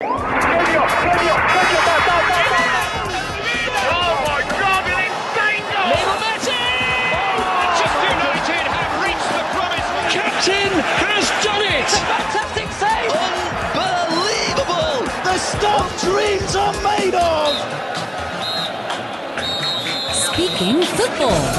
Fantastic save! Unbelievable! The stuff dreams are made of! Speaking Football.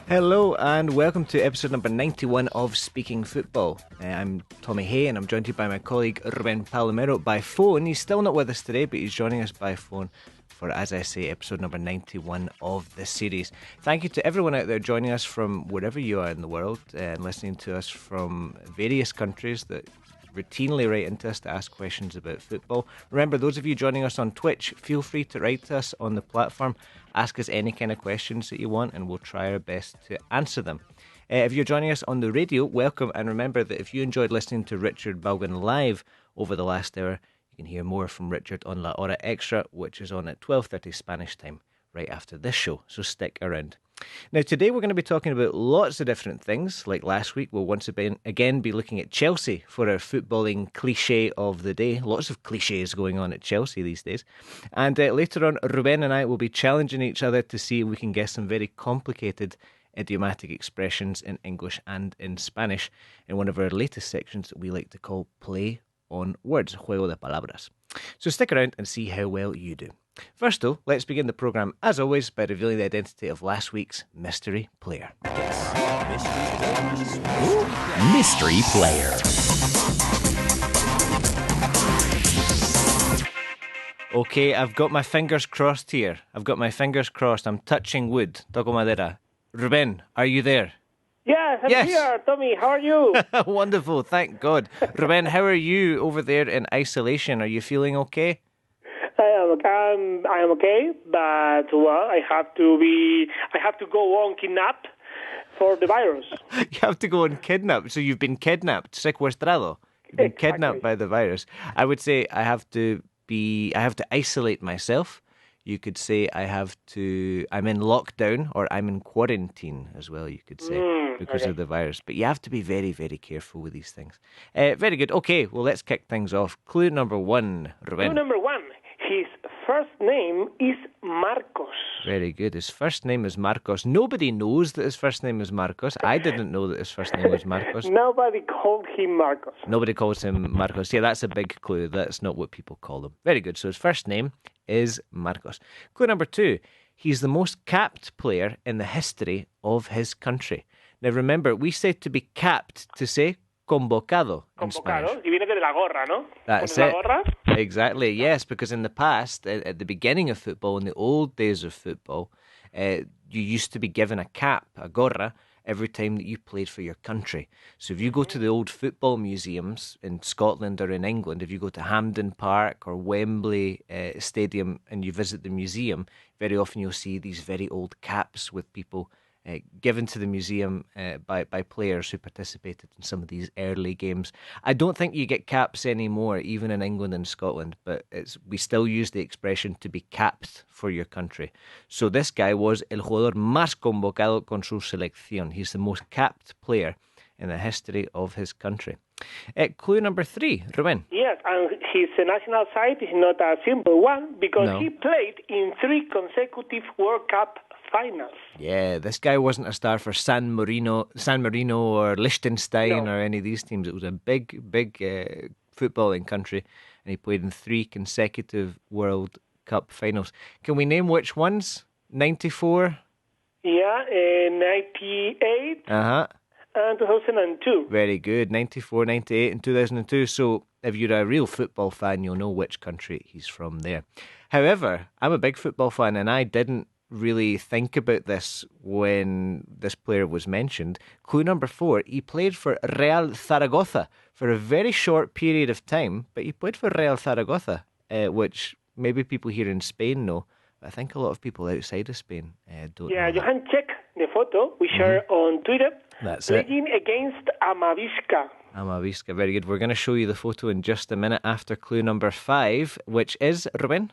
Hello and welcome to episode number 91 of Speaking Football. I'm Tommy Hay and I'm joined here by my colleague Ruben Palomero by phone. He's still not with us today, but he's joining us by phone for, as I say, episode number 91 of this series. Thank you to everyone out there joining us from wherever you are in the world and listening to us from various countries that routinely write into us to ask questions about football. Remember, those of you joining us on Twitch, feel free to write to us on the platform. Ask us any kind of questions that you want and we'll try our best to answer them. If you're joining us on the radio, welcome, and remember that if you enjoyed listening to Richard Balgan live over the last hour, you can hear more from Richard on La Hora Extra, which is on at 12:30 Spanish time, right after this show, so stick around. Now, today we're going to be talking about lots of different things. Like last week, we'll once again be looking at Chelsea for our footballing cliche of the day. Lots of cliches going on at Chelsea these days. And later on, Ruben and I will be challenging each other to see if we can guess some very complicated idiomatic expressions in English and in Spanish in one of our latest sections that we like to call Play on Words, Juego de Palabras. So stick around and see how well you do. First though, let's begin the programme, as always, by revealing the identity of last week's mystery player. Mystery player. Okay, I've got my fingers crossed here. I'm touching wood. Toco madera. Ruben, are you there? Yes, I'm here, Tommy. How are you? Wonderful, thank God. Ruben, how are you over there in isolation? Are you feeling okay? I am okay, but well, I have to go on kidnapped for the virus. You have to go and kidnap. So you've been kidnapped, secuestrado. You've been kidnapped by the virus. I would say I have to isolate myself. You could say I'm in lockdown or I'm in quarantine as well, you could say, because of the virus. But you have to be very, very careful with these things. Very good. Okay, well, let's kick things off. Clue number one, Ruben. Clue number one. His first name is Marcos. Very good. His first name is Marcos. Nobody knows that his first name is Marcos. I didn't know that his first name was Marcos. Nobody called him Marcos. Nobody calls him Marcos. Yeah, that's a big clue. That's not what people call him. Very good. So his first name is Marcos. Clue number two. He's the most capped player in the history of his country. Now remember, we said to be capped to say convocado in Spanish. Y viene de la gorra, ¿no? That's it. La gorra? Exactly, yes, because in the past, at the beginning of football, in the old days of football, you used to be given a cap, a gorra, every time that you played for your country. So if you go to the old football museums in Scotland or in England, if you go to Hampden Park or Wembley Stadium and you visit the museum, very often you'll see these very old caps with people given to the museum by players who participated in some of these early games. I don't think you get caps anymore, even in England and Scotland, but we still use the expression to be capped for your country. So this guy was el jugador más convocado con su selección. He's the most capped player in the history of his country. Clue number three, Ruben. Yes, and his national side is not a simple one because he played in 3 consecutive World Cup finals. Yeah, this guy wasn't a star for San Marino or Liechtenstein or any of these teams. It was a big footballing country, and he played in 3 consecutive World Cup finals. Can we name which ones? 94? Yeah, 98 and 2002. Very good, 94, 98 and 2002. So if you're a real football fan, you'll know which country he's from there. However, I'm a big football fan, and I didn't really think about this when this player was mentioned. Clue number 4, he played for Real Zaragoza for a very short period of time, but he played for Real Zaragoza, which maybe people here in Spain know, but I think a lot of people outside of Spain don't know. Yeah, you can check the photo we share on Twitter. That's playing against Amavisca. Amavisca, very good. We're going to show you the photo in just a minute after clue number 5, which is, Ruben?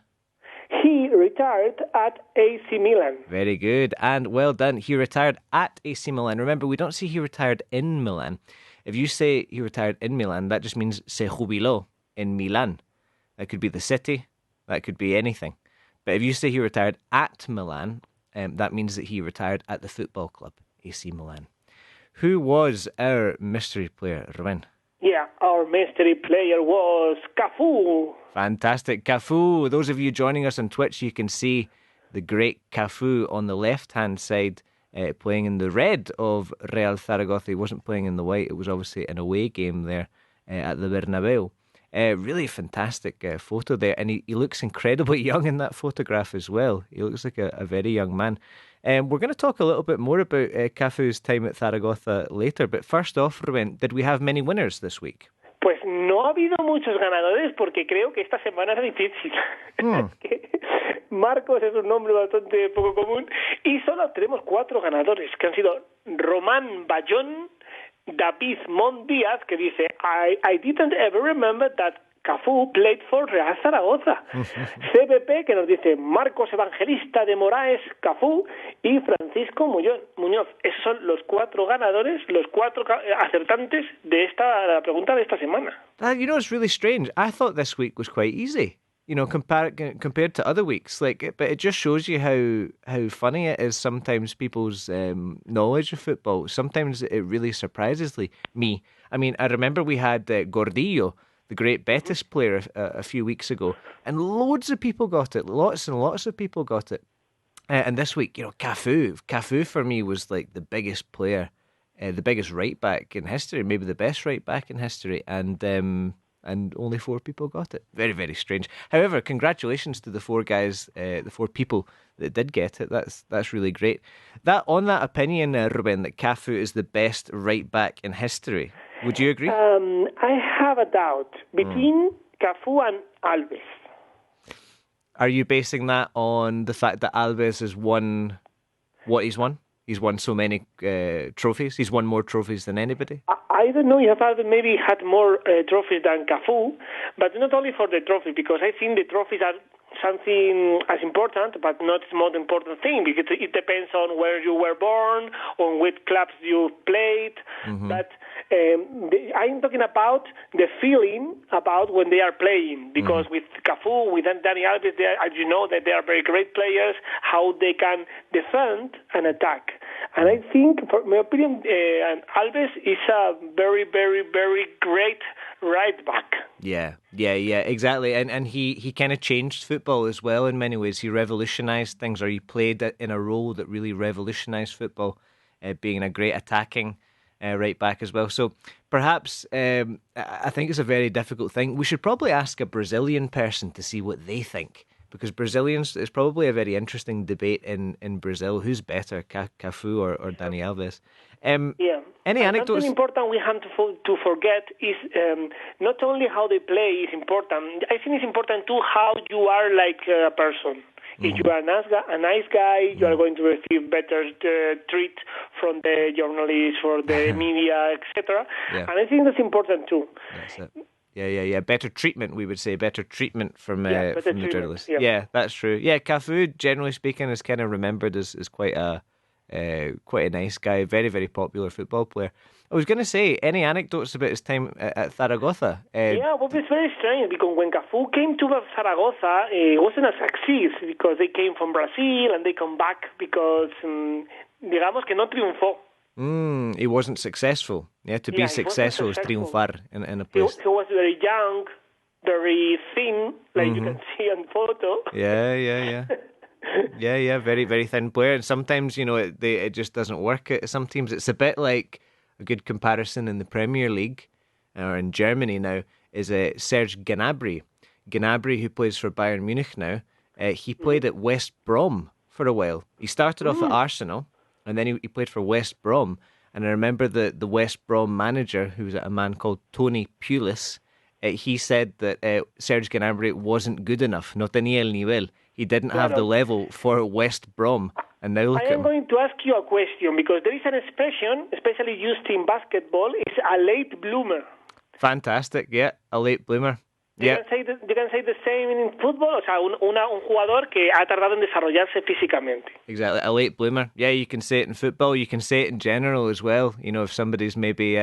He retired at AC Milan. Very good, and well done. He retired at AC Milan. Remember, we don't see he retired in Milan. If you say he retired in Milan, that just means se jubiló in Milan. That could be the city. That could be anything. But if you say he retired at Milan, that means that he retired at the football club, AC Milan. Who was our mystery player, Ruben? Yeah, our mystery player was Cafu. Fantastic. Cafu. Those of you joining us on Twitch, you can see the great Cafu on the left-hand side playing in the red of Real Zaragoza. He wasn't playing in the white. It was obviously an away game there at the Bernabeu. Really fantastic photo there. And he looks incredibly young in that photograph as well. He looks like a very young man. We're going to talk a little bit more about Cafu's time at Zaragoza later. But first off, Ruben, did we have many winners this week? Pues no ha habido muchos ganadores porque creo que esta semana es difícil. Es que Marcos es un nombre bastante poco común y solo tenemos 4 ganadores que han sido Román Bayón, David Mondíaz, que dice I didn't ever remember that Cafu played for Real Zaragoza. CBP, que nos dice Marcos Evangelista de Moraes, Cafu, y Francisco Muñoz. Esos son los 4 ganadores, los 4 acertantes de la pregunta de esta semana. You know, it's really strange. I thought this week was quite easy, you know, compared to other weeks. But it just shows you how funny it is sometimes people's knowledge of football. Sometimes it really surprises me. I mean, I remember we had Gordillo, the great Betis player, a few weeks ago, and loads of people got it. Lots and lots of people got it. And this week, you know, Cafu for me was like the biggest player, the biggest right back in history, maybe the best right back in history, and only 4 people got it. Very, very strange. However, congratulations to the 4 guys, the 4 people that did get it. That's really great. On that opinion, Ruben, that Cafu is the best right back in history. Would you agree? I have a doubt between Cafu and Alves. Are you basing that on the fact that Alves has won what he's won? He's won so many trophies. He's won more trophies than anybody. I don't know if Alves maybe had more trophies than Cafu, but not only for the trophy, because I think the trophies are something as important, but not the most important thing, because it depends on where you were born, on which clubs you played. Mm-hmm. But I'm talking about the feeling about when they are playing, because with Cafu, with Dani Alves, as you know, that they are very great players, how they can defend and attack. And I think, for my opinion, Alves is a very, very, very great right back. Yeah, exactly. And he kind of changed football as well in many ways. He revolutionised things, or he played in a role that really revolutionised football, being a great attacking right back as well. So perhaps I think it's a very difficult thing. We should probably ask a Brazilian person to see what they think, because Brazilians, it's probably a very interesting debate in Brazil. Who's better, Cafu or Dani Alves? Any anecdotes? Something important we have to forget is not only how they play is important. I think it's important too how you are like a person. If you are a nice guy, you are going to receive better treat from the journalists, for the media, etc. Yeah. And I think that's important too. That's it. Yeah. Better treatment, we would say. Better treatment from the journalists. Yeah, that's true. Yeah, Cafu, generally speaking, is kind of remembered as quite a nice guy. Very, very popular football player. I was going to say, any anecdotes about his time at Zaragoza? Well, it's very strange, because when Cafu came to Zaragoza, it wasn't a success, because they came from Brazil and they come back because, digamos que no triunfó. He wasn't successful. Yeah, to be successful is triunfar in a place. He was very young, very thin, like you can see on photo. Yeah. Yeah, very, very thin player. And sometimes, you know, it just doesn't work. Some teams, it's a bit like a good comparison in the Premier League, or in Germany now, is Serge Gnabry. Gnabry, who plays for Bayern Munich now, he played at West Brom for a while. He started off at Arsenal, and then he played for West Brom. And I remember the West Brom manager, who was a man called Tony Pulis, he said that Serge Gnabry wasn't good enough, no tenía el nivel. He didn't have the level for West Brom. And now look at him. I am going to ask you a question, because there is an expression, especially used in basketball, it's a late bloomer. Fantastic, yeah, a late bloomer. You can say the same in football, o sea, un jugador que ha tardado en desarrollarse físicamente. Exactly, a late bloomer. Yeah, you can say it in football, you can say it in general as well. You know, if somebody's maybe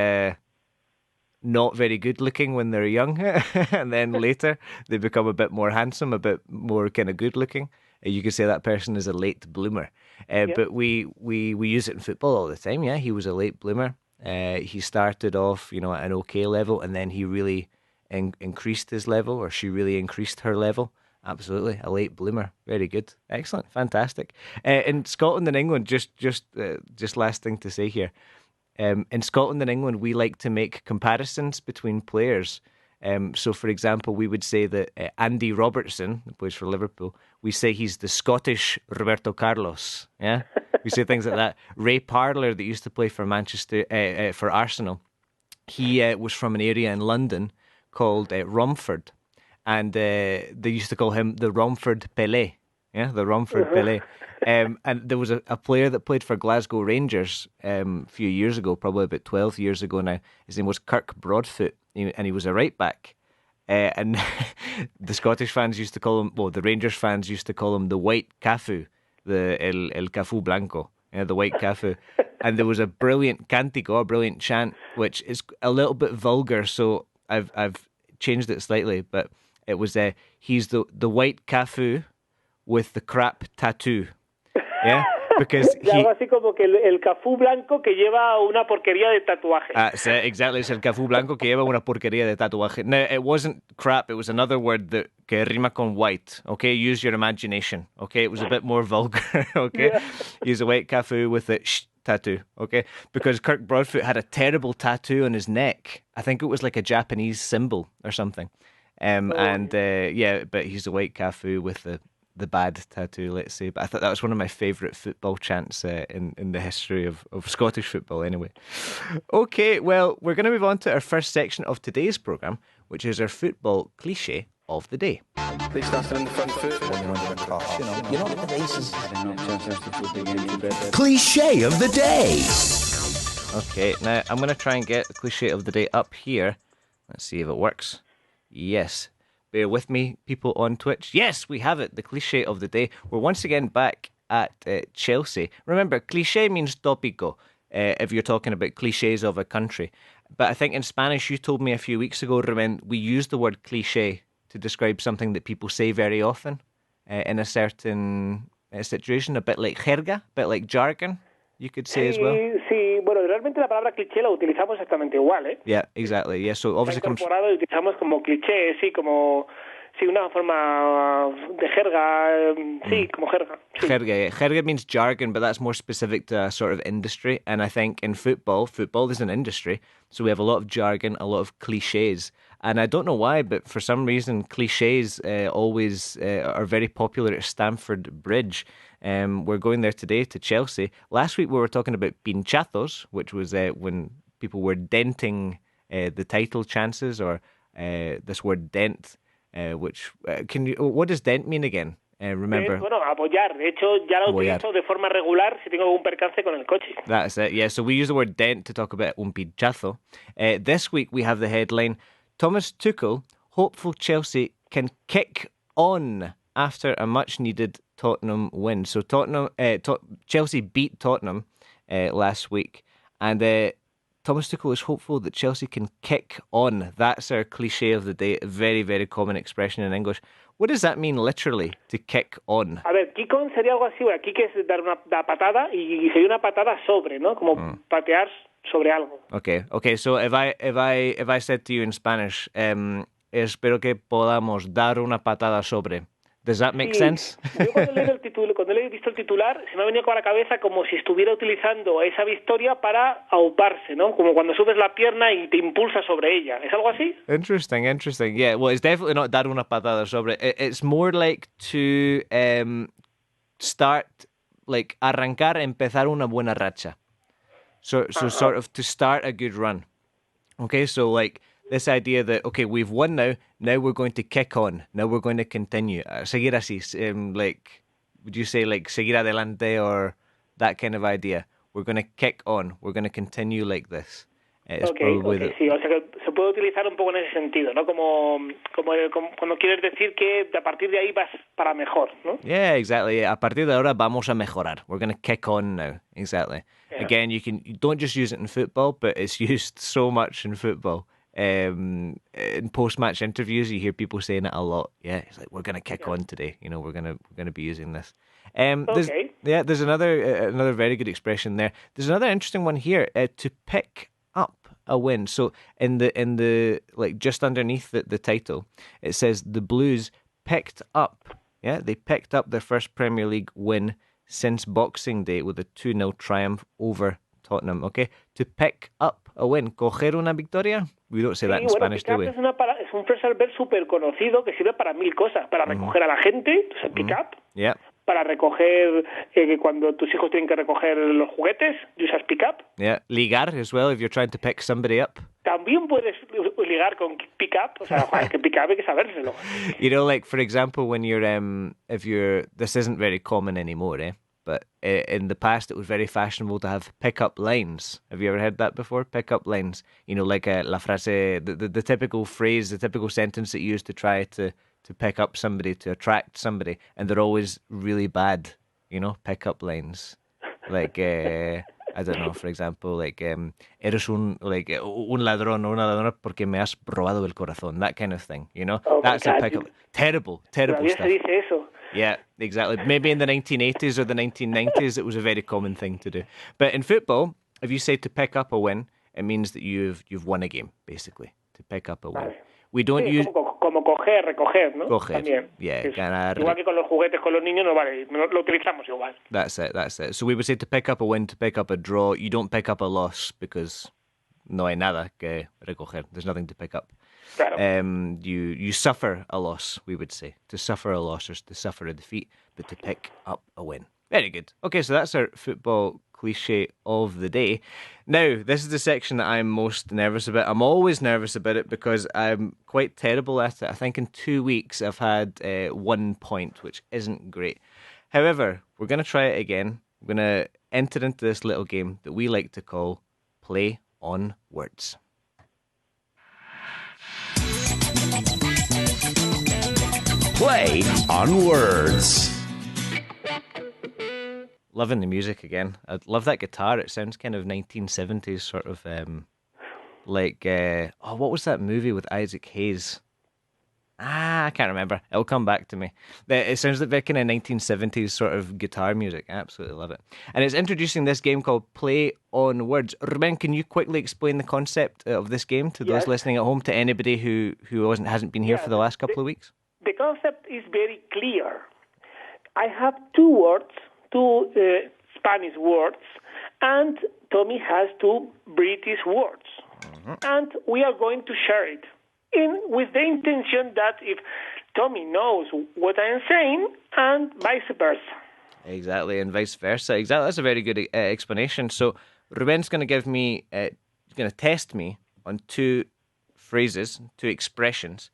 not very good looking when they're young, and then later they become a bit more handsome, a bit more kind of good looking. You could say that person is a late bloomer. But we use it in football all the time. Yeah, he was a late bloomer. He started off, at an okay level, and then he really increased his level, or she really increased her level. Absolutely, a late bloomer. Very good, excellent, fantastic. In Scotland and England, just last thing to say here. In Scotland and England, we like to make comparisons between players. So, for example, we would say that Andy Robertson, who plays for Liverpool, we say he's the Scottish Roberto Carlos. Yeah, we say things like that. Ray Parlour, that used to play for for Arsenal, he was from an area in London called Romford, and they used to call him the Romford Pelé. Yeah, the Romford Pelé. And there was a player that played for Glasgow Rangers a few years ago, probably about 12 years ago now. His name was Kirk Broadfoot, and he was a right back. And the Scottish fans used to call him, the Rangers fans used to call him the White Cafu, the El Cafu Blanco, the White Cafu. And there was a brilliant cántico, a brilliant chant, which is a little bit vulgar, so I've changed it slightly, but it was he's the White Cafu with the crap tattoo. Yeah, because algo así como que el cafú blanco que lleva una porquería de tatuaje. Exactly, it's el cafú blanco que lleva una porquería de tatuaje. No, it wasn't crap, it was another word que rima con white, okay? Use your imagination, okay? It was a bit more vulgar, okay? Yeah. He's a white cafú with a tattoo, okay? Because Kirk Broadfoot had a terrible tattoo on his neck. I think it was like a Japanese symbol or something. But he's a white cafú with the bad tattoo, let's say. But I thought that was one of my favourite football chants in the history of Scottish football anyway. Okay, well, we're going to move on to our first section of today's programme, which is our football cliché of the day. They started in the front foot when you're under the cosh. You're not at the races. Cliché of the day. Okay, now I'm going to try and get the cliché of the day up here. Let's see if it works. Yes. Bear with me, people on Twitch. Yes, we have it. The cliché of the day. We're once again back at Chelsea. Remember, cliché means tópico if you're talking about clichés of a country. But I think in Spanish, you told me a few weeks ago, Ruben, we use the word cliché to describe something that people say very often in a certain situation, a bit like jerga, a bit like jargon, you could say as well. Sí, bueno, realmente la palabra cliché la utilizamos exactamente igual, ¿eh? Yeah, exactly. Yeah, so obviously comes... incorporado y utilizamos como cliché, sí, como... Sí, una forma de jerga, sí, como jerga. Sí. Jerga means jargon, but that's more specific to a sort of industry. And I think in football is an industry, so we have a lot of jargon, a lot of clichés. And I don't know why, but for some reason, clichés always are very popular at Stamford Bridge. We're going there today to Chelsea. Last week we were talking about pinchazos, which was when people were denting the title chances, or this word dent. What does dent mean again? Remember? Bueno, apoyar. De hecho, ya lo utilizo de forma regular si tengo algún percance con el coche. That's it, yeah. So we use the word dent to talk about un pinchazo. This week we have the headline, Thomas Tuchel, hopeful Chelsea can kick on after a much-needed Tottenham win. So Chelsea beat Tottenham last week, and Thomas Tuchel is hopeful that Chelsea can kick on. That's our cliché of the day. A very, very common expression in English. What does that mean literally, to kick on? A ver, kick on sería algo así. Bueno, kick es dar una patada y sería una patada sobre, ¿no? Como patear sobre algo. Okay. So if I said to you in Spanish, espero que podamos dar una patada sobre. Does that make sense? Yo cuando he visto el titular, se me ha venido a la cabeza como si estuviera utilizando esa victoria para auparse, ¿no? Como cuando subes la pierna y te impulsas sobre ella. ¿Es algo así? Interesting. Yeah, well, it's definitely not dar una patada sobre. It's more like to start, like arrancar, empezar una buena racha. So sort of to start a good run. Okay, so like this idea that, okay, we've won now we're going to kick on, now we're going to continue. Seguir así, like, would you say like seguir adelante, or that kind of idea? We're going to kick on, we're going to continue like this. Okay, sí, o sea que se puede utilizar un poco en ese sentido, ¿no? Como cuando quieres decir que a partir de ahí vas para mejor, ¿no? Yeah, exactly. Yeah. A partir de ahora vamos a mejorar. We're going to kick on now. Exactly. Yeah. Again, you don't just use it in football, but it's used so much in football. in post-match interviews, you hear people saying it a lot. Yeah, it's like, we're going to kick on today. You know, we're going to be using this. There's another very good expression there. There's another interesting one here. To pick up a win. So in the like just underneath the title, it says the Blues picked up. Yeah, they picked up their first Premier League win since Boxing Day with a 2-0 triumph over Tottenham. Okay, to pick up a win, coger una victoria. We don't say that in Spanish, do we? Es un phrasal verb súper conocido que sirve para mil cosas. Para recoger a la gente, o sea, pick up. Yeah. Para recoger, que cuando tus hijos tienen que recoger los juguetes, usas pick up. Yeah, ligar as well, if you're trying to pick somebody up. También puedes ligar con pick up, o sea, es que pick up hay que sabérselo. You know, like, for example, when this isn't very common anymore, but in the past it was very fashionable to have pick-up lines. Have you ever heard that before? Pick-up lines. You know, like la frase, the typical phrase, the typical sentence that you use to try to pick up somebody, to attract somebody, and they're always really bad, you know, pick-up lines. Like, I don't know, for example, like, eres un ladrón o una ladrona porque me has robado el corazón, that kind of thing, you know? Oh, that's a pick-up. Terrible stuff. Se dice eso. Yeah, exactly. Maybe in the 1980s or the 1990s, it was a very common thing to do. But in football, if you say to pick up a win, it means that you've won a game, basically, to pick up a win. Vale. We don't use... Como coger, recoger, ¿no? Coger, también. yeah. Igual que con los juguetes, con los niños, no vale, lo utilizamos igual. That's it. So we would say to pick up a win, to pick up a draw. You don't pick up a loss because no hay nada que recoger. There's nothing to pick up. Claro. You suffer a loss, we would say. To suffer a loss or to suffer a defeat, but to pick up a win. Very good. Okay, so that's our football cliche of the day. Now, this is the section that I'm most nervous about. I'm always nervous about it because I'm quite terrible at it. I think in 2 weeks I've had 1 point, which isn't great. However, we're going to try it again. We're going to enter into this little game that we like to call Play on Words. Play on Words. Loving the music again. I love that guitar. It sounds kind of 1970s, sort of like... what was that movie with Isaac Hayes? I can't remember. It'll come back to me. It sounds like that kind of 1970s sort of guitar music. I absolutely love it. And it's introducing this game called Play on Words. Ruben, can you quickly explain the concept of this game to those listening at home, to anybody who hasn't been here for the last couple of weeks? The concept is very clear. I have two Spanish words, and Tommy has 2 British words. Mm-hmm. And we are going to share it with the intention that if Tommy knows what I am saying, and vice versa. Exactly, and vice versa. Exactly, that's a very good explanation. So Ruben's going to give me, going to test me on 2 phrases, 2 expressions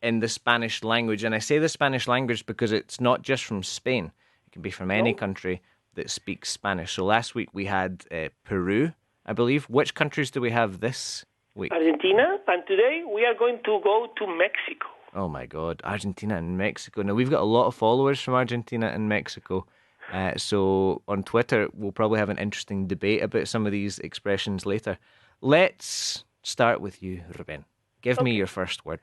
in the Spanish language. And I say the Spanish language because it's not just from Spain. It can be from any country that speaks Spanish. So last week we had Peru, I believe. Which countries do we have this week? Argentina, and today we are going to go to Mexico. Oh my God, Argentina and Mexico. Now we've got a lot of followers from Argentina and Mexico. So on Twitter, we'll probably have an interesting debate about some of these expressions later. Let's start with you, Ruben. Give me your first word.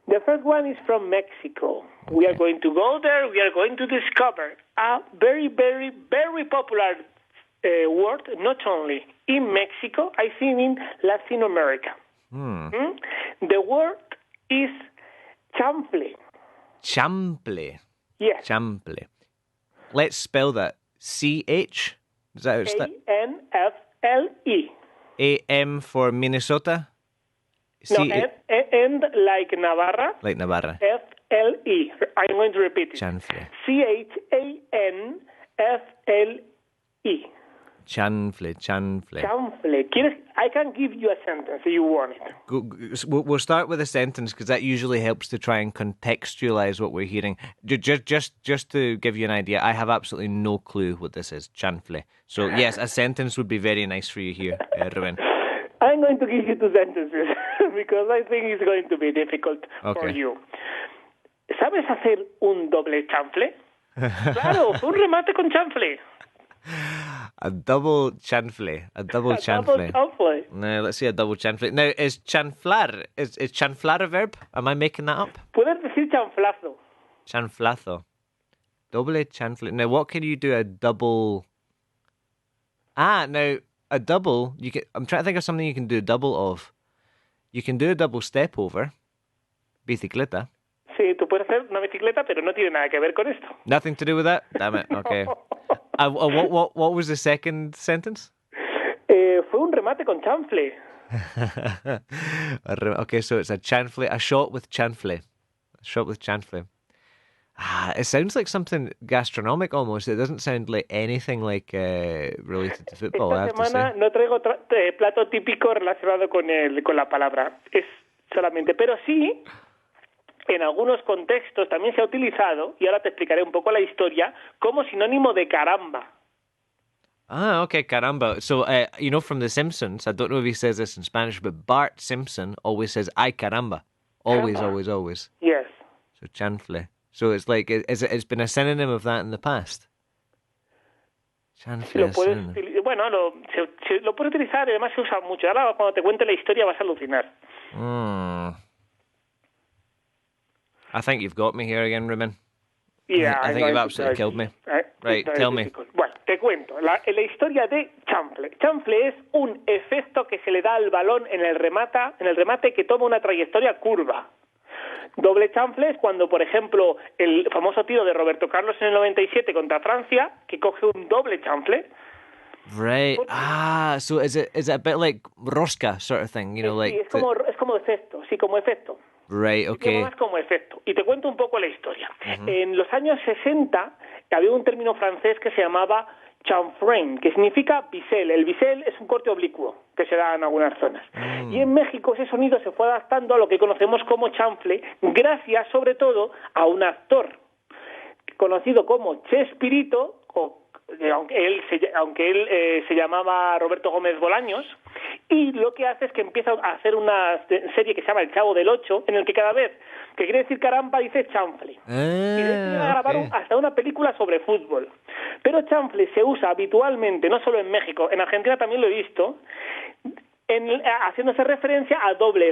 The first one is from Mexico. Okay. We are going to go there. We are going to discover a very, very, very popular word, not only in Mexico, I think in Latin America. The word is chanfle. Chanfle. Yes. Chanfle. Let's spell that. C-H? Is that how it's A-N-F-L-E. A-M for Minnesota? And like Navarra. Like Navarra. F-L-E. I'm going to repeat it. Chanfle. C-H-A-N-F-L-E. Chanfle. Chanfle. I can give you a sentence if you want it. We'll start with a sentence because that usually helps to try and contextualize what we're hearing. Just to give you an idea, I have absolutely no clue what this is, chanfle. So yes, a sentence would be very nice for you here, Ruben. I'm going to give you 2 sentences because I think it's going to be difficult for you. ¿Sabes hacer un doble chanfle? Claro, un remate con chanfle. A double chanfle. A double chanfle. Chanfle. No, let's see a double chanfle. Now, is chanflar a verb? Am I making that up? Puedes decir chanflazo. Chanflazo. Doble chanfle. Now, what can you do a double... now, a double, I'm trying to think of something you can do a double of. You can do a double step over. Bicicleta. Sí, tú puedes hacer una bicicleta, pero no tiene nada que ver con esto. Nothing to do with that? Damn it, okay. What was the second sentence? Fue un remate con chanfle. Okay, so it's a chanfle, a shot with chanfle. A shot with chanfle. It sounds like something gastronomic almost. It doesn't sound like anything like related to football, I have Esta to say. semana no traigo plato típico relacionado con la palabra. Es solamente, pero sí, en algunos contextos también se ha utilizado, y ahora te explicaré un poco la historia, como sinónimo de caramba. Okay, caramba. So, from The Simpsons, I don't know if he says this in Spanish, but Bart Simpson always says, ay caramba. Always, Caramba. always, always. Yes. So, chanfle. So, it's like, it's been a synonym of that in the past. Chanfle. Lo puedes lo puedes utilizar y además se usa mucho. Ahora cuando te cuente la historia vas a alucinar. I think you've got me here again, Ruben. Yeah, I think you've absolutely killed me. Right, tell me. Bueno, te cuento. La historia de chanfle. Chanfle es un efecto que se le da al balón en el remate que toma una trayectoria curva. Doble chanfle es cuando, por ejemplo, el famoso tiro de Roberto Carlos en el 97 contra Francia, que coge un doble chanfle. Right. So is it a bit like rosca sort of thing, Sí, es como efecto, sí, como efecto. Right, okay. Más como efecto. Y te cuento un poco la historia. En los años 60 había un término francés que se llamaba chanfle, que significa bisel. El bisel es un corte oblicuo que se da en algunas zonas. Y en México ese sonido se fue adaptando a lo que conocemos como chanfle, gracias sobre todo a un actor conocido como Chespirito, aunque él se llamaba Roberto Gómez Bolaños, y lo que hace es que empieza a hacer una serie que se llama El Chavo del Ocho, en el que cada vez que quiere decir caramba dice chanfle. Y de hecho grabaron hasta una película sobre fútbol. Pero chanfle se usa habitualmente, no solo en México, en Argentina también lo he visto, haciéndose referencia al doble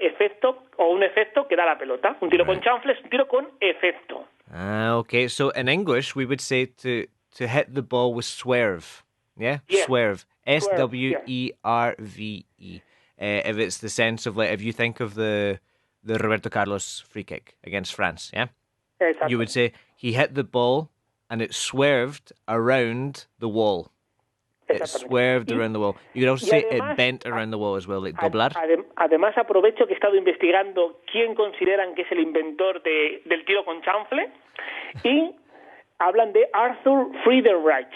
efecto o un efecto que da la pelota. Un tiro con chanfle es un tiro con efecto. Okay. So in English we would say to hit the ball with swerve. Yeah? Yes. Swerve. SWERVE. Yes. If it's the sense of, like, if you think of the Roberto Carlos free kick against France, yeah? Exactly. You would say he hit the ball and it swerved around the wall. It swerved around the wall. You could also say it bent around the wall as well, like doblar. Además, aprovecho que he estado investigando quién consideran que es el inventor del tiro con chanfle, y hablan de Arthur Friedrich,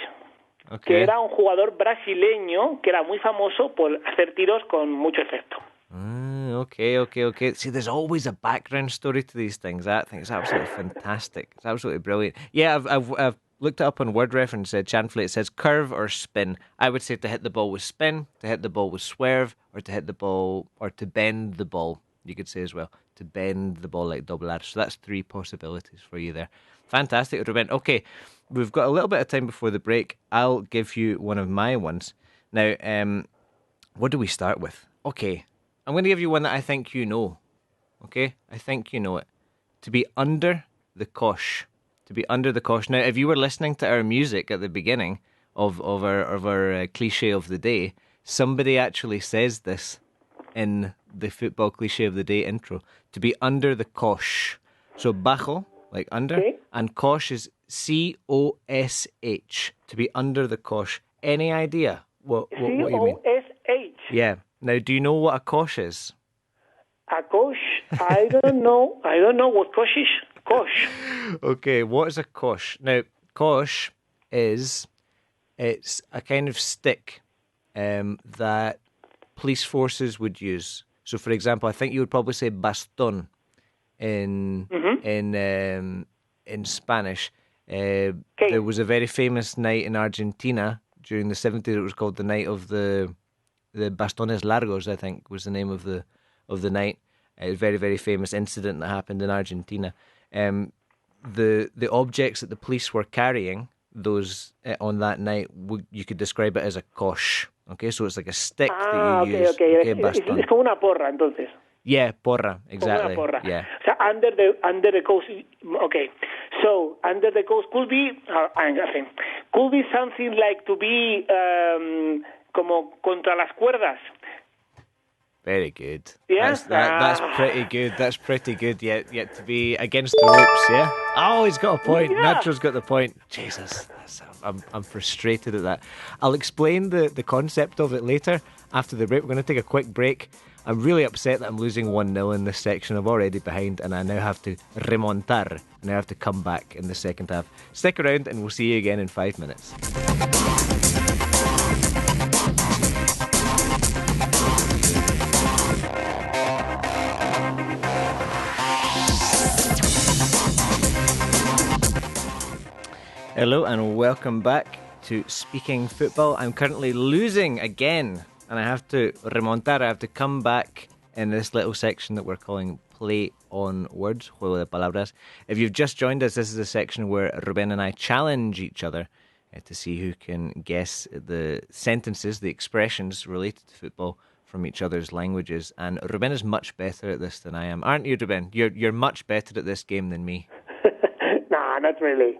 que era un jugador brasileño que era muy famoso por hacer tiros con mucho efecto. Okay. See, there's always a background story to these things. I think it's absolutely fantastic. It's absolutely brilliant. Yeah, I've looked it up on word reference. Chanfle, it says curve or spin. I would say to hit the ball with spin, to hit the ball with swerve, or to hit the ball, or to bend the ball, you could say as well. To bend the ball like doblar. So that's 3 possibilities for you there. Fantastic, Ruben. Okay, we've got a little bit of time before the break. I'll give you one of my ones. Now, what do we start with? Okay, I'm going to give you one that I think you know. Okay, I think you know it. To be under the cosh. To be under the cosh. Now, if you were listening to our music at the beginning of our cliche of the day, somebody actually says this in the football cliche of the day intro. To be under the cosh. So bajo, like under, and cosh is COSH. To be under the cosh. Any idea what you mean? COSH. Yeah. Now, do you know what a cosh is? A cosh? I don't know. I don't know what cosh is. Cosh. Okay, what is a cosh? Now, cosh it's a kind of stick that police forces would use. So, for example, I think you would probably say bastón in Spanish. There was a very famous night in Argentina during the 70s. It was called the night of the bastones largos, I think, was the name of the night. A very, very famous incident that happened in Argentina. The objects that the police were carrying, those on that night, you could describe it as a cosh. Okay, so it's like a stick that you use. Okay. Bastón. Es como una porra, entonces. Yeah, porra, exactly. Como una porra. Yeah. So under the cosh. Okay, so under the cosh could be something like to be como contra las cuerdas. Very good. Yeah? That's pretty good. That's pretty good. Yet to be against the ropes, yeah? Oh, he's got a point. Yeah. Nacho's got the point. Jesus, I'm frustrated at that. I'll explain the concept of it later after the break. We're going to take a quick break. I'm really upset that I'm losing 1-0 in this section. I'm already behind and I now have to remontar. And I have to come back in the second half. Stick around and we'll see you again in 5 minutes. Hello and welcome back to Speaking Football. I'm currently losing again and I have to remontar. I have to come back in this little section that we're calling Play on Words, Juego de Palabras. If you've just joined us, this is a section where Ruben and I challenge each other to see who can guess the sentences, the expressions related to football from each other's languages. And Ruben is much better at this than I am. Aren't you, Ruben? You're much better at this game than me. Nah, not really.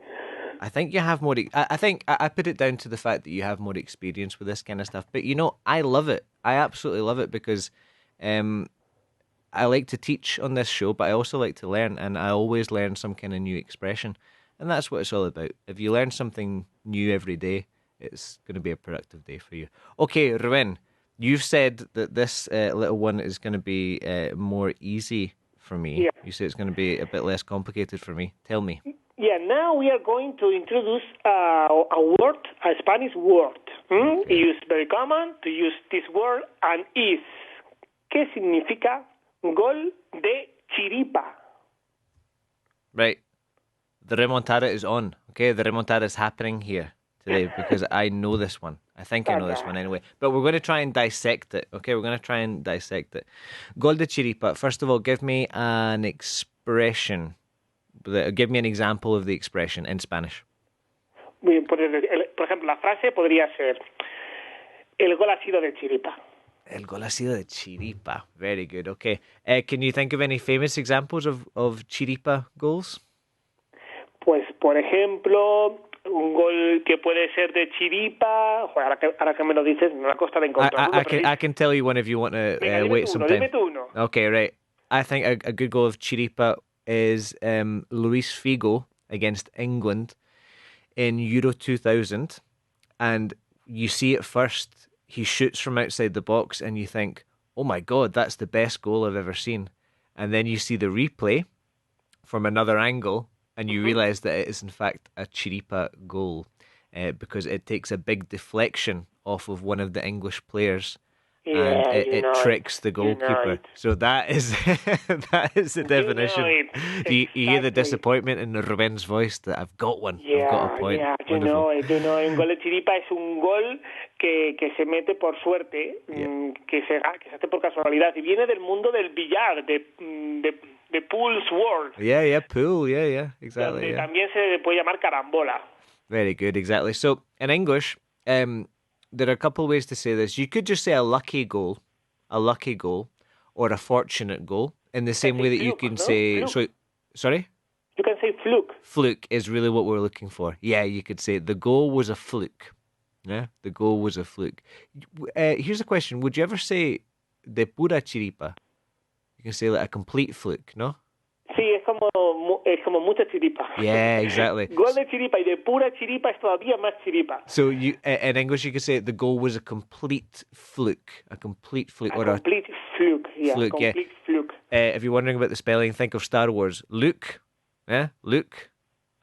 I think you have more. I think I put it down to the fact that you have more experience with this kind of stuff. But you know, I love it. I absolutely love it because I like to teach on this show, but I also like to learn, and I always learn some kind of new expression, and that's what it's all about. If you learn something new every day, it's going to be a productive day for you. Okay, Ruben, you've said that this little one is going to be more easy for me. Yeah. You say it's going to be a bit less complicated for me. Tell me. Yeah, now we are going to introduce a word, a Spanish word. It's very common to use this word, and is. ¿Qué significa gol de chiripa? Right. The remontada is on. Okay, the remontada is happening here today because I know this one. I think I know this one anyway. But we're going to try and dissect it. Okay, we're going to try and dissect it. Gol de chiripa. First of all, give me an expression. Give me an example of the expression in Spanish. Por ejemplo, la frase podría ser: el gol ha sido de chiripa. El gol ha sido de chiripa. Very good. Okay. Can you think of any famous examples of chiripa goals? Pues, por ejemplo, un gol que puede ser de chiripa. Joder, ahora que me lo dices, me va a costar encontrarlo. I can tell you one if you want to wait some time. Dime tú uno. Okay, right. I think a good goal of chiripa is Luis Figo against England in Euro 2000, and you see it first. He shoots from outside the box, and you think, "Oh my God, that's the best goal I've ever seen." And then you see the replay from another angle, and you realise that it is in fact a chiripa goal because it takes a big deflection off of one of the English players. Yeah, and it tricks the goalkeeper. So that is the definition. You hear the disappointment in Ruben's voice that I've got one. I've got a point. Yeah, you know, un gol de chiripa es un gol que se mete por suerte, que se hace por casualidad y viene del mundo del billar, de pool's world. Yeah, pool, yeah, exactly. Donde también se puede llamar carambola. Very good, exactly. So in English, there are a couple of ways to say this. You could just say a lucky goal, or a fortunate goal, in the same way that you can say... Sorry? You can say fluke. Fluke is really what we're looking for. Yeah, you could say the goal was a fluke. Yeah, the goal was a fluke. Here's a question. Would you ever say de pura chiripa? You can say like a complete fluke, no? Sí, es como mucha chiripa. Yeah, exactly. Gol de chiripa y de pura chiripa es todavía más chiripa. So you, in English, you could say the goal was a complete fluke. A complete fluke. Fluke, yeah. Complete fluke. If you're wondering about the spelling, think of Star Wars. Luke, Luke,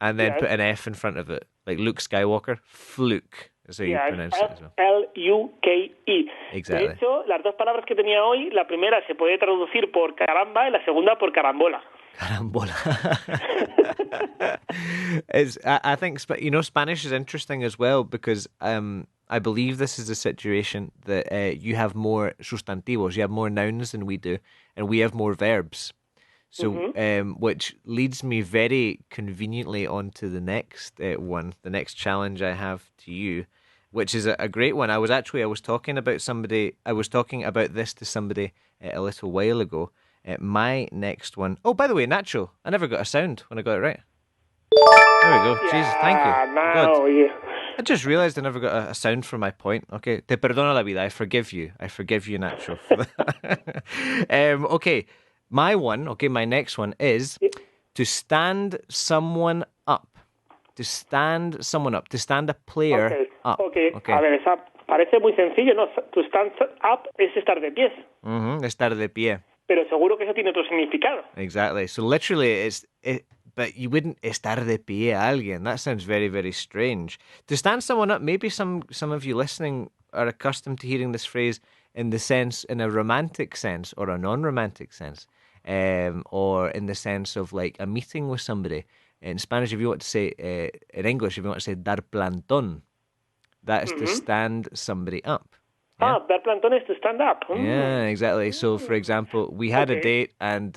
and then put an F in front of it. Like Luke Skywalker, fluke. That's how you pronounce it as well. L-U-K-E. Exactly. De hecho, las dos palabras que tenía hoy, la primera se puede traducir por caramba y la segunda por carambola. Carambola. I think Spanish is interesting as well because I believe this is a situation that you have more sustantivos, you have more nouns than we do, and we have more verbs. So, which leads me very conveniently onto the next one, the next challenge I have to you, which is a great one. I was talking about this to somebody a little while ago. My next one. Oh, by the way, Nacho, I never got a sound when I got it right. There we go. Jesus, thank you. Now, yeah. I just realised I never got a sound for my point. Okay, te perdono la vida. I forgive you, Nacho, for that. Okay, my next one is to stand someone up. To stand a player up. Okay. A ver, esa parece muy sencillo, ¿no? To stand up es estar de pies. Estar de pie. Pero seguro que eso tiene otro significado. Exactly. So literally, but you wouldn't estar de pie a alguien. That sounds very, very strange. To stand someone up, maybe some of you listening are accustomed to hearing this phrase in a romantic sense or a non-romantic sense, or in the sense of like a meeting with somebody. In Spanish, if you want to say, in English, if you want to say dar plantón, that is to stand somebody up. Yeah? Dar plantón is to stand up. Yeah, exactly. So, for example, we had a date and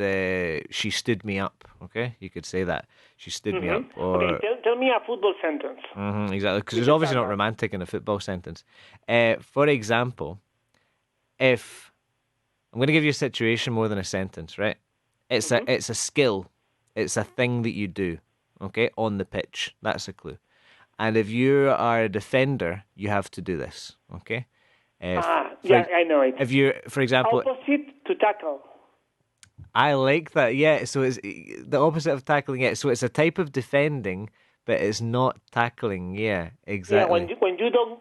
she stood me up, okay? You could say that. She stood me up. Or... Okay, tell me a football sentence. Exactly, because it's obviously not romantic in a football sentence. For example, if... I'm going to give you a situation more than a sentence, right? It's a skill. It's a thing that you do, okay, on the pitch. That's a clue. And if you are a defender, you have to do this, okay? I know it. If you, for example... Opposite to tackle. I like that, yeah. So it's the opposite of tackling, yeah. So it's a type of defending, but it's not tackling, yeah, exactly. Yeah, when you don't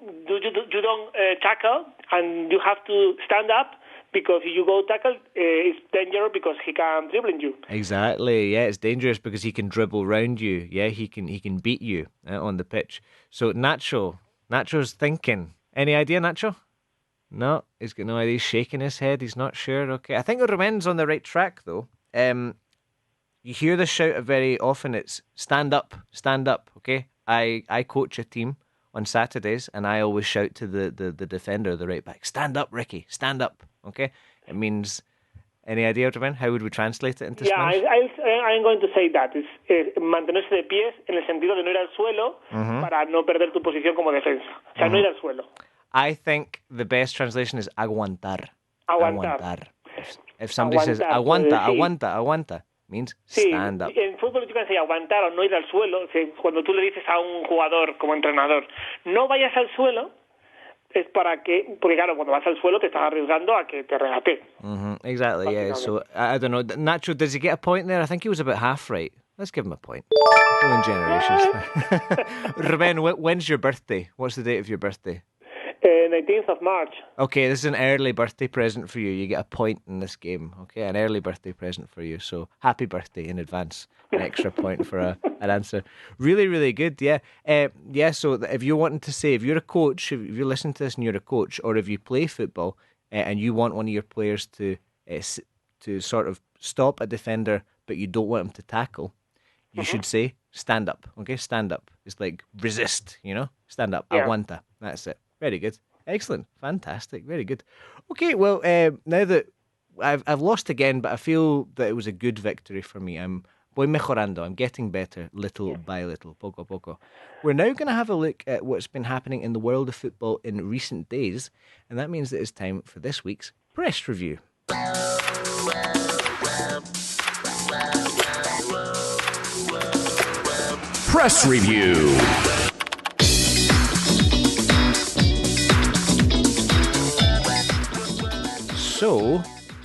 tackle and you have to stand up, because if you go tackle, it's dangerous because he can dribble you. Exactly, yeah, it's dangerous because he can dribble around you. Yeah, he can beat you on the pitch. So Nacho's thinking. Any idea, Nacho? No, he's got no idea. He's shaking his head. He's not sure. Okay, I think Ruben's on the right track though. You hear this shout very often. It's stand up. Okay, I coach a team on Saturdays, and I always shout to the defender, the right back, stand up, Ricky, stand up. Okay, it means. Any idea, Ruben? How would we translate it into Spanish? I'm going to say that. Es mantenerse de pies en el sentido de no ir al suelo para no perder tu posición como defensa. O sea, no ir al suelo. I think the best translation is aguantar. Aguantar. If somebody says aguanta, means stand up. En fútbol tú puedes decir aguantar o no ir al suelo. Cuando tú le dices a un jugador como entrenador, no vayas al suelo, es para que, porque claro, cuando vas al suelo te estás arriesgando a que te regate. Exactly, yeah. So, I don't know. Nacho, does he get a point there? I think he was about half right. Let's give him a point. Going generations. Ruben, when's your birthday? What's the date of your birthday? 19th of March. Okay, this is an early birthday present for you. You get a point in this game. Okay, an early birthday present for you. So happy birthday in advance. An extra point for an answer. Really, really good. Yeah. So if you're wanting to say, if you're a coach, if you're listening to this and you're a coach, or if you play football and you want one of your players to sort of stop a defender, but you don't want him to tackle, you should say stand up. Okay, stand up. It's like resist. Stand up. Yeah. Aguanta. That's it. Very good. Excellent. Fantastic. Very good. Okay, well, now that I've lost again, but I feel that it was a good victory for me. Voy mejorando. I'm getting better little by little, poco a poco. We're now going to have a look at what's been happening in the world of football in recent days, and that means that it's time for this week's Press Review. Press Review. So,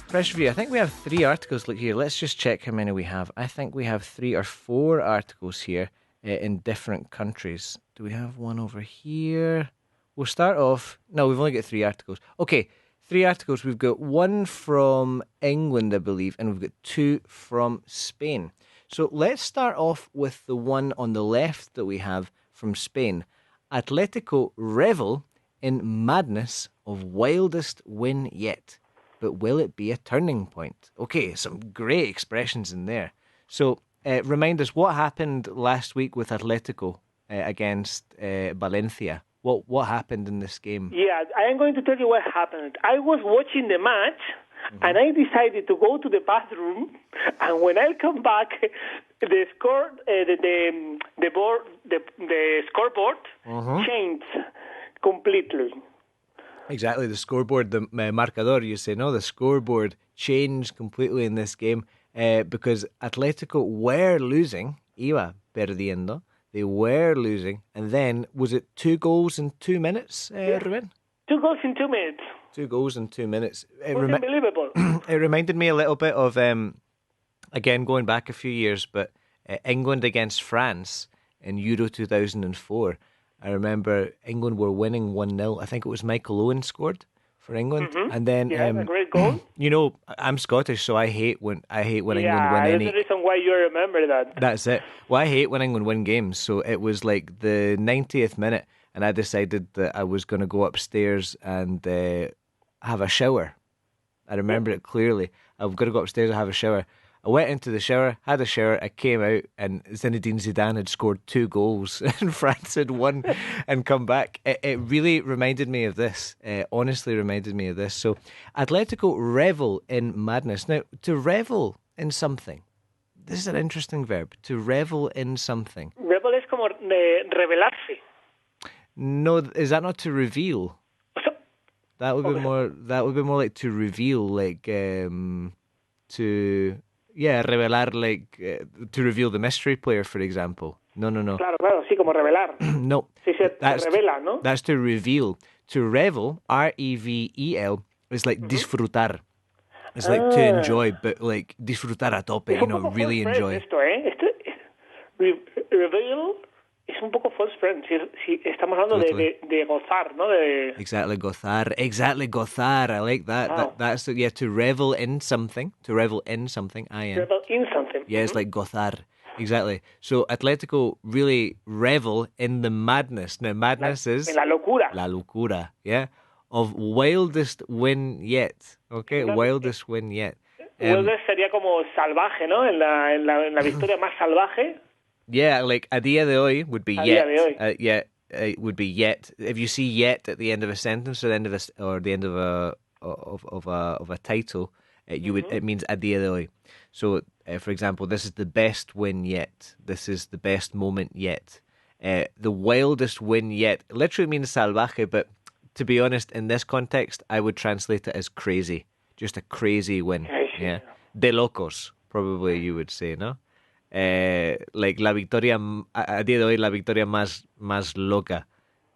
Press Review, I think we have 3 articles. Look here, let's just check how many we have. I think we have 3 or 4 articles here in different countries. Do we have one over here? We'll start off... No, we've only got 3 articles. Okay, 3 articles. We've got 1 from England, I believe, and we've got 2 from Spain. So let's start off with the one on the left that we have from Spain. Atletico revel in madness of wildest win yet. But will it be a turning point? Okay, some great expressions in there. So, remind us, what happened last week with Atletico against Valencia? What happened in this game? Yeah, I am going to tell you what happened. I was watching the match, and I decided to go to the bathroom, and when I come back, the scoreboard changed completely. Exactly, the scoreboard, the marcador, you say, no, the scoreboard changed completely in this game because Atletico were losing, iba perdiendo, they were losing, and then, was it 2 goals in 2 minutes, Ruben? 2 goals in 2 minutes. 2 goals in 2 minutes. It was unbelievable. It reminded me a little bit of, again, going back a few years, but England against France in Euro 2004. I remember England were winning 1-0. I think it was Michael Owen scored for England, and then a great goal. You know, I'm Scottish, so I hate when England win any. That's the reason why you remember that. That's it. Well, I hate when England win games, so it was like the 90th minute, and I decided that I was going to go upstairs and have a shower. I remember it clearly. I was going to go upstairs and have a shower. I went into the shower, had a shower, I came out, and Zinedine Zidane had scored 2 goals, and France had won and come back. It really reminded me of this, honestly reminded me of this. So, Atletico revel in madness. Now, to revel in something, this is an interesting verb, to revel in something. Revel es como revelarse. No, is that not to reveal? That would be more. That would be more like to reveal, like to. Yeah, revelar, like, to reveal the mystery player, for example. No. Claro, sí, como revelar. No. Sí, se revela, ¿no? That's to reveal. To revel, R-E-V-E-L, is like disfrutar. It's like to enjoy, but like disfrutar a tope, you know, really enjoy. Esto, reveal es un poco false friend. Si estamos hablando de gozar, ¿no? Exactly, gozar. I like that. Wow. That's to revel in something. To revel in something. Revel in something. Yeah, it's like gozar. Exactly. So Atletico really revel in the madness. Now, madness is en la locura. La locura. Yeah, of wildest win yet. Okay, wildest win yet. Wildest sería como salvaje, ¿no? En la victoria más salvaje. Yeah, like a día de hoy would be A yet. día de hoy. It would be yet. If you see yet at the end of a sentence or the end of a title, it means a día de hoy. So, for example, this is the best win yet. This is the best moment yet. The wildest win yet literally means salvaje, but to be honest, in this context, I would translate it as crazy. Just a crazy win. Yeah, de locos, probably you would say, no? Like la victoria, a día de hoy, la victoria más loca,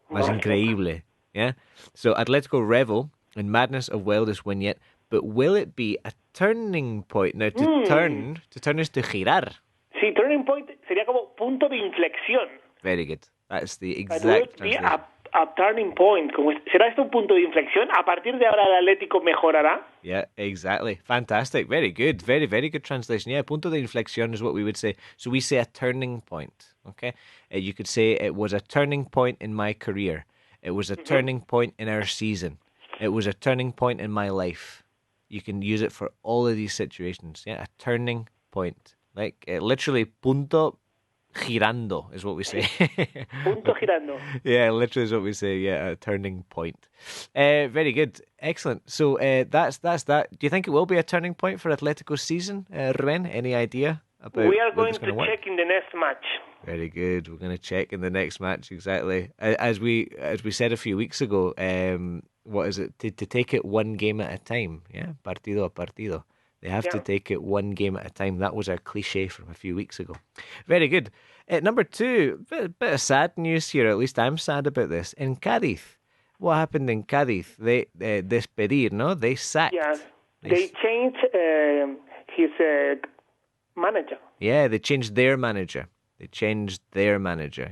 más increíble. Yeah. So Atletico revel in madness of wildest win yet, but will it be a turning point? Now, to turn is to girar. Sí, turning point sería como punto de inflexión. Very good. That's the exact translation. A turning point. ¿Será esto un punto de inflexión? ¿A partir de ahora el Atlético mejorará? Yeah, exactly. Fantastic. Very good. Very, very good translation. Yeah, punto de inflexión is what we would say. So we say a turning point, okay? You could say it was a turning point in my career. It was a turning point in our season. It was a turning point in my life. You can use it for all of these situations. Yeah, a turning point. Like, literally, punto girando is what we say. Punto girando. Yeah, literally is what we say. Yeah, a turning point. Very good. Excellent. So that's that. Do you think it will be a turning point for Atletico's season, Ruben? Any idea about We are going to check in the next match. Very good. We're going to check in the next match, exactly. As we said a few weeks ago, what is it? To take it one game at a time. Yeah, partido a partido. They have to take it one game at a time. That was our cliche from a few weeks ago. Very good. Number 2, bit of sad news here. At least I'm sad about this. In Cádiz, what happened in Cádiz? They despedir, no? They sacked. Yes, they changed his manager. Yeah, they changed their manager.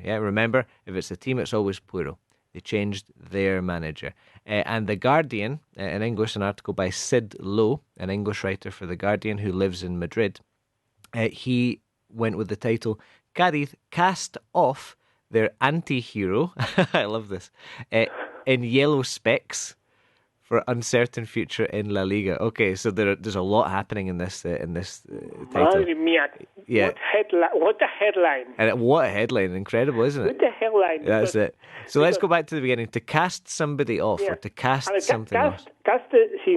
Yeah, remember, if it's a team, it's always plural. They changed their manager. And The Guardian, in English, an article by Sid Lowe, an English writer for The Guardian who lives in Madrid, he went with the title, Cádiz cast off their anti-hero, I love this, in yellow specs for uncertain future in La Liga. Okay, so there's a lot happening in this title. Madre mía. Yeah. What a headline. And what a headline. Incredible, isn't it? What a headline. That's it. So let's go back to the beginning. To cast somebody off or to cast something off. Cast, si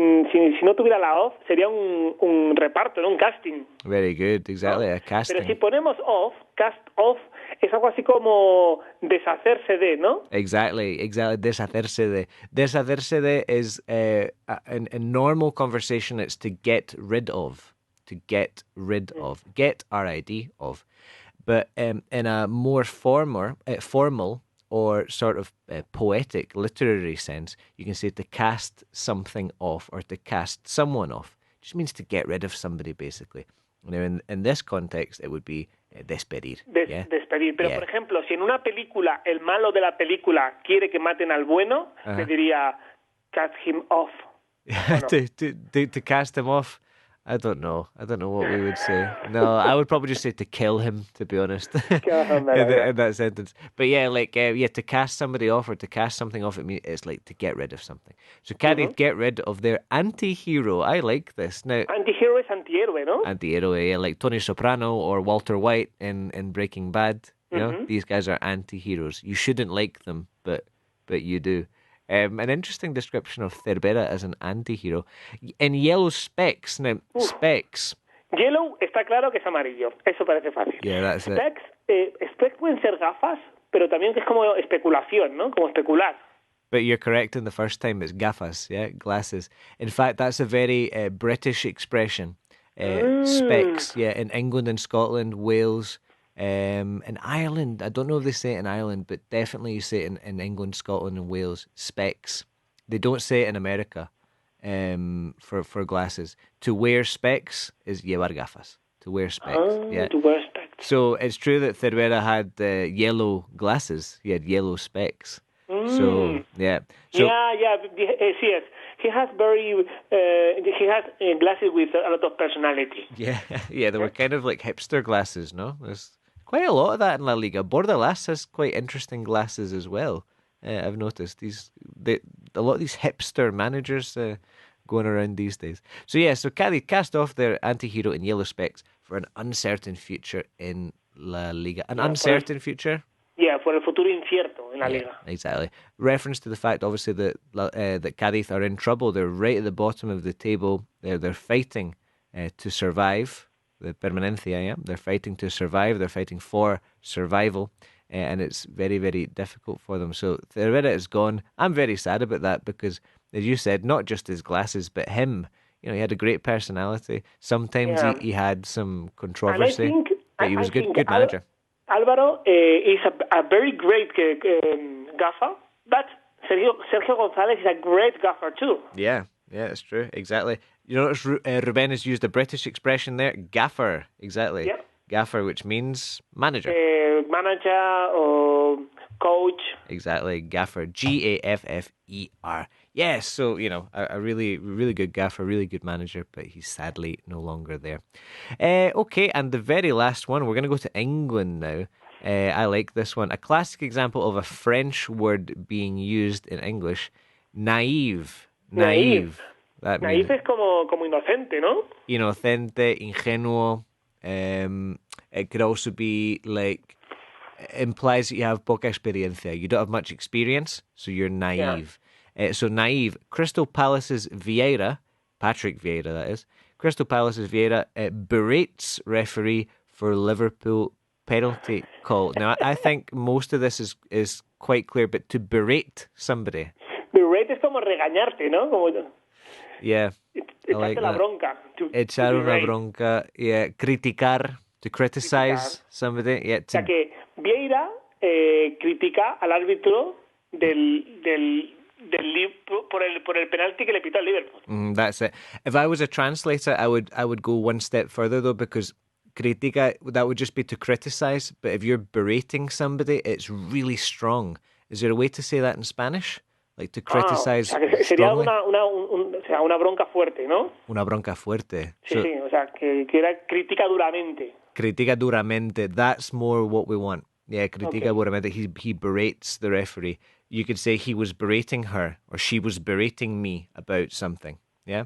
no tuviera la off, sería un reparto, no un casting. Very good, exactly, a casting. Pero si ponemos off, cast off, es algo así como deshacerse de, ¿no? Exactly, deshacerse de. Deshacerse de is, in normal conversation, it's to get rid of. To get rid of. Get, R-I-D, of. But in a more formal or sort of poetic, literary sense, you can say to cast something off or to cast someone off. It just means to get rid of somebody, basically. Now, in this context, it would be despedir. Despedir. Pero, por ejemplo, si en una película el malo de la película quiere que maten al bueno, le diría cast him off. To cast him off. I don't know what we would say. No, I would probably just say to kill him, to be honest, in that sentence. But to cast somebody off or to cast something off, it's like to get rid of something. So Cádiz get rid of their anti-hero. I like this. Now, anti-hero is anti-héroe, no? Anti-héroe, yeah, like Tony Soprano or Walter White in Breaking Bad. You know, these guys are anti-heroes. You shouldn't like them, but you do. An interesting description of Cervera as an anti-hero. In yellow specs. Now, specs. Yellow está claro que es amarillo. Eso parece fácil. Yeah, that's specs, specs pueden ser gafas, pero también que es como especulación, ¿no? Como especular. But you're correct in the first time. It's gafas, yeah, glasses. In fact, that's a very British expression. Specs, yeah, in England and Scotland, Wales... in Ireland, I don't know if they say it in Ireland, but definitely you say it in England, Scotland and Wales, specs. They don't say it in America for glasses. To wear specs is llevar gafas. To wear specs, yeah. To wear specs. So it's true that Cervera had yellow glasses. He had yellow specs. So, yeah. So, yes. He has glasses with a lot of personality. Yeah, they were kind of like hipster glasses, no? There's quite a lot of that in La Liga. Bordalas has quite interesting glasses as well. I've noticed a lot of these hipster managers going around these days. So Cádiz cast off their anti-hero in yellow specs for an uncertain future in La Liga. An uncertain future? Yeah, for el futuro incierto in La Liga. Exactly. Reference to the fact, obviously, that Cádiz are in trouble. They're right at the bottom of the table. They're fighting to survive. The permanencia, yeah. They're fighting to survive. They're fighting for survival. And it's very, very difficult for them. So Cervera is gone. I'm very sad about that because, as you said, not just his glasses, but him. You know, he had a great personality. Sometimes he had some controversy, but he was good manager. Álvaro is a very great gaffer, but Sergio González is a great gaffer too. Yeah, it's true, exactly. You notice Ruben has used a British expression there, gaffer, exactly. Yeah. Gaffer, which means manager. Manager or coach. Exactly, gaffer, Gaffer. Yes, so, you know, a really, really good gaffer, really good manager, but he's sadly no longer there. Okay, and the very last one, we're going to go to England now. I like this one. A classic example of a French word being used in English, naive. Naive. That naive es como inocente, ¿no? Inocente, ingenuo. It could also be like, implies that you have poca experiencia. You don't have much experience, so you're naive. Yeah. So naive. Crystal Palace's Vieira, Patrick Vieira that is, Crystal Palace's Vieira berates referee for Liverpool penalty call. Now, I think most of this is quite clear, but to berate somebody. Berate es como regañarte, ¿no? Como... Yeah. Echarte la bronca. Echar una bronca. Yeah. Criticar. To criticize somebody. Yeah. O sea que Vieira critica al árbitro por el penalti que le pitó al Liverpool. That's it. If I was a translator, I would go one step further though, because critica, that would just be to criticize. But if you're berating somebody, it's really strong. Is there a way to say that in Spanish? Like to criticize. O sea, que sería una bronca fuerte, ¿no? Una bronca fuerte. Sí, o sea, que era critica duramente. Critica duramente. That's more what we want. Yeah, critica duramente. He berates the referee. you could say he was berating her or she was berating me about something. Yeah.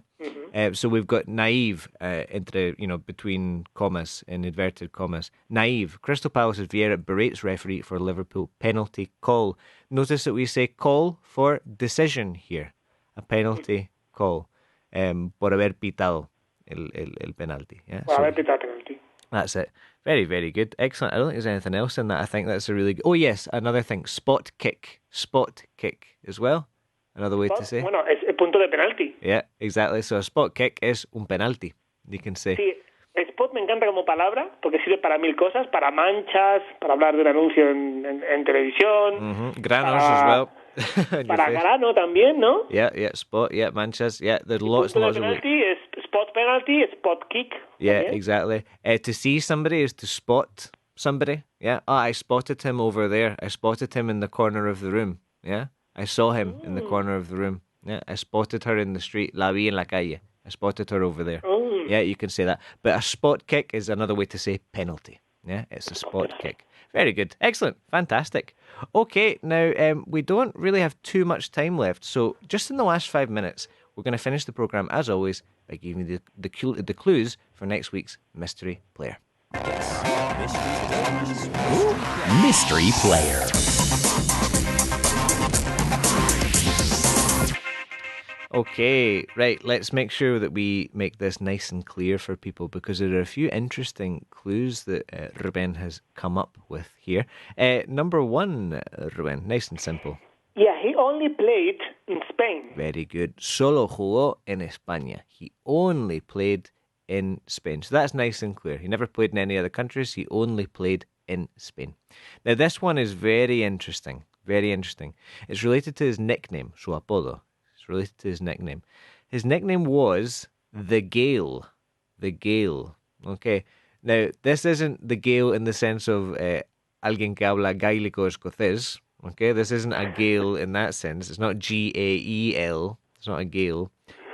So we've got naive between commas, in inverted commas. Naive. Crystal Palace's Vieira berates referee for Liverpool penalty call. Notice that we say call for decision here. A penalty call. Por haber pitado el penalti. Yeah? Por haber pitado penalti. That's it. Very, very good. Excellent. I don't think there's anything else in that. I think that's a really good... Oh, yes, another thing. Spot kick. Spot kick as well. Another way to say. Bueno, es el punto de penalti. Yeah, exactly. So a spot kick is un penalti, you can say. Sí, spot me encanta como palabra porque sirve para mil cosas, para manchas, para hablar de un anuncio en televisión. Granos as well. Para grano también, ¿no? Yeah, spot, manchas, there's lots and lots of ways. Penalty es spot penalty, spot kick. Yeah, también. exactly. To see somebody is to spot somebody. Yeah, I spotted him over there. I spotted him in the corner of the room. Yeah, I saw him in the corner of the room. Yeah, I spotted her in the street. La vi en la calle. I spotted her over there. Yeah, you can say that. But a spot kick is another way to say penalty. Yeah, it's a spot kick. Very good. Excellent. Fantastic. Okay, now we don't really have too much time left. So just in the last 5 minutes, we're going to finish the programme, as always, by giving you the clues for next week's Mystery Player. Mystery Player. Okay, right, let's make sure that we make this nice and clear for people because there are a few interesting clues that Ruben has come up with here. Number one, Ruben, nice and simple. Yeah, he only played in Spain. Very good. Solo jugó en España. He only played in Spain. So that's nice and clear. He never played in any other countries. He only played in Spain. Now, this one is very interesting. Very interesting. It's related to his nickname, su apodo. Related to his nickname. His nickname was the Gale. The Gale. Okay. Now, this isn't the Gale in the sense of alguien que habla gaélico escocés. Okay. This isn't a Gale in that sense. It's not Gael. It's not a Gale.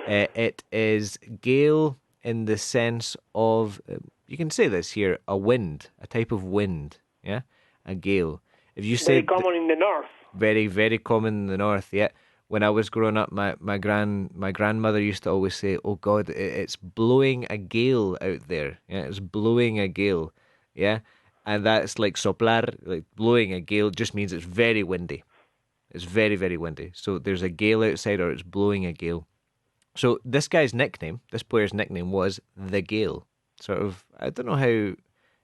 It is Gale in the sense of, you can say this here, a wind, a type of wind. Yeah. A Gale. If you say very common in the north. Very, very common in the north. Yeah. When I was growing up, my grandmother used to always say, "Oh God, it's blowing a gale out there." Yeah, it's blowing a gale. Yeah, and that's like soplar, like blowing a gale, just means it's very windy. It's very, very windy. So there's a gale outside, or it's blowing a gale. So this guy's nickname, this player's nickname, was the Gale. Sort of, I don't know how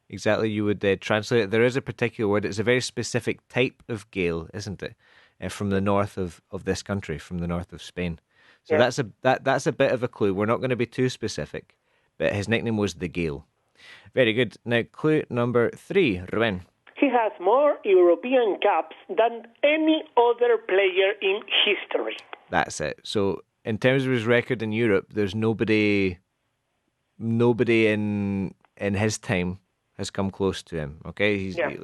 exactly you would translate it. There is a particular word. It's a very specific type of gale, isn't it? From the north of this country, from the north of Spain. So that's a bit of a clue. We're not going to be too specific, but his nickname was the Gale. Very good. Now, clue number 3, Ruben. He has more European caps than any other player in history. That's it. So, in terms of his record in Europe, there's nobody in his time has come close to him. Okay, he's at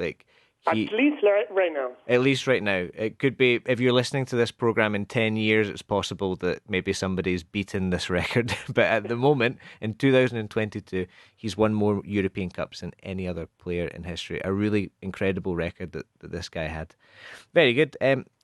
least right now. At least right now. It could be, if you're listening to this program in 10 years, it's possible that maybe somebody's beaten this record. But at the moment, in 2022, he's won more European Cups than any other player in history. A really incredible record that this guy had. Very good.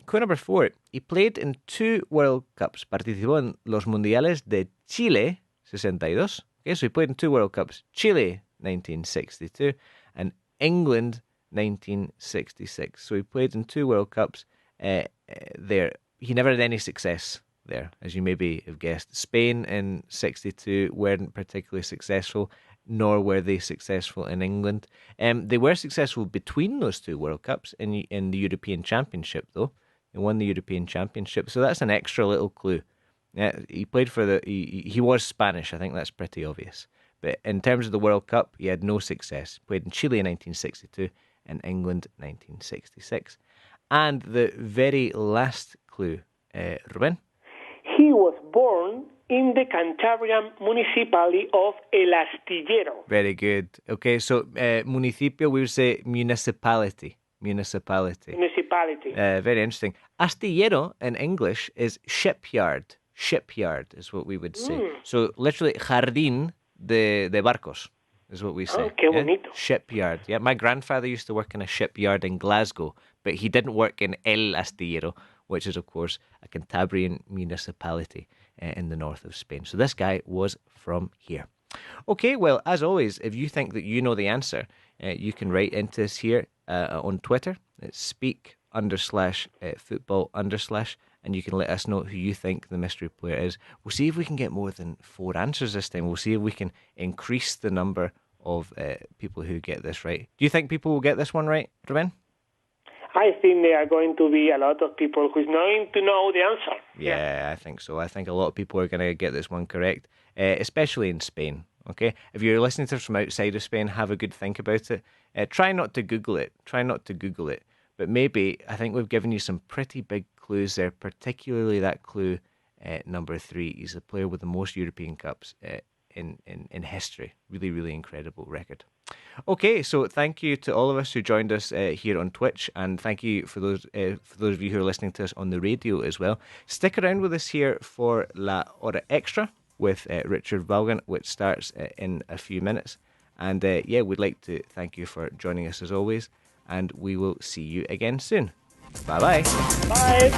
Clue number 4. He played in 2 World Cups. Participó en los Mundiales de Chile 62. Okay, so he played in 2 World Cups. Chile, 1962, and England, 1966. So he played in 2 World Cups there. He never had any success there, as you maybe have guessed. Spain in 62 weren't particularly successful, nor were they successful in England. They were successful between those 2 World Cups in the European Championship, though. They won the European Championship, so that's an extra little clue. He played for he was Spanish. I think that's pretty obvious. But in terms of the World Cup, he had no success. Played in Chile in 1962 and England 1966. And the very last clue, Ruben? He was born in the Cantabrian municipality of El Astillero. Very good. Okay, so municipio, we would say municipality. Municipality. Very interesting. Astillero in English is shipyard. Shipyard is what we would say. So literally, jardín de barcos is what we say. Oh, qué bonito. Shipyard. Yeah, my grandfather used to work in a shipyard in Glasgow, but he didn't work in El Astillero, which is, of course, a Cantabrian municipality in the north of Spain. So this guy was from here. Okay, well, as always, if you think that you know the answer, you can write into us here on Twitter. It's speak_football_, and you can let us know who you think the mystery player is. We'll see if we can get more than 4 answers this time. We'll see if we can increase the number of people who get this right. Do you think people will get this one right, Ruben? I think there are going to be a lot of people who's going to know the answer. Yeah, I think so. I think a lot of people are going to get this one correct, especially in Spain. Okay, if you're listening to us from outside of Spain, have a good think about it. Try not to Google it. But maybe, I think we've given you some pretty big clues there, particularly that clue number 3. He's the player with the most European Cups in history. Really, really incredible record. Okay, so thank you to all of us who joined us here on Twitch, and thank you for those of you who are listening to us on the radio as well. Stick around with us here for La Hora Extra with Richard Vaughan, which starts in a few minutes. And we'd like to thank you for joining us as always, and we will see you again soon. Bye-bye. Bye.